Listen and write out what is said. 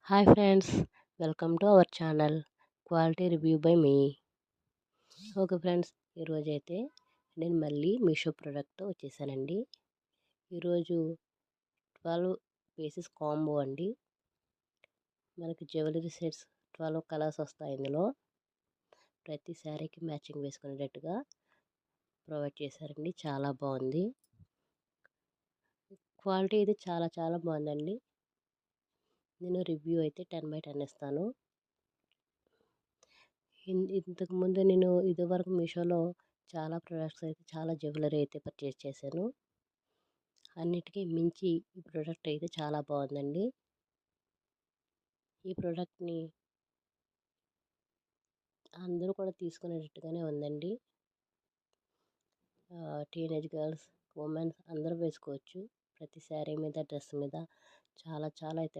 Hi friends, welcome to our channel quality review by me. Okay friends, ఈరోజైతే నేను మళ్ళీ మీషో ప్రోడక్ట్తో వచ్చేసానండి. ఈరోజు 12 పీసెస్ కాంబో అండి. మనకి జ్యువెలరీ సెట్స్ 12 కలర్స్ వస్తాయి. ఇందులో ప్రతి శారీకి మ్యాచింగ్ వేసుకునేటట్టుగా ప్రొవైడ్ చేశారండి. చాలా బాగుంది. క్వాలిటీ అయితే చాలా చాలా బాగుందండి. నేను రివ్యూ అయితే 10/10 ఇస్తాను. ఇంతకుముందు నేను ఇదివరకు మీషోలో చాలా ప్రొడక్ట్స్ అయితే చాలా జ్యువెలరీ అయితే పర్చేస్ చేశాను. అన్నిటికీ మించి ఈ ప్రోడక్ట్ అయితే చాలా బాగుందండి. ఈ ప్రోడక్ట్ని అందరూ కూడా తీసుకునేటట్టుగానే ఉందండి. టీనేజ్ గర్ల్స్, ఉమెన్స్ అందరూ వేసుకోవచ్చు. ప్రతి శారీ మీద, డ్రెస్ మీద చాలా చాలా అయితే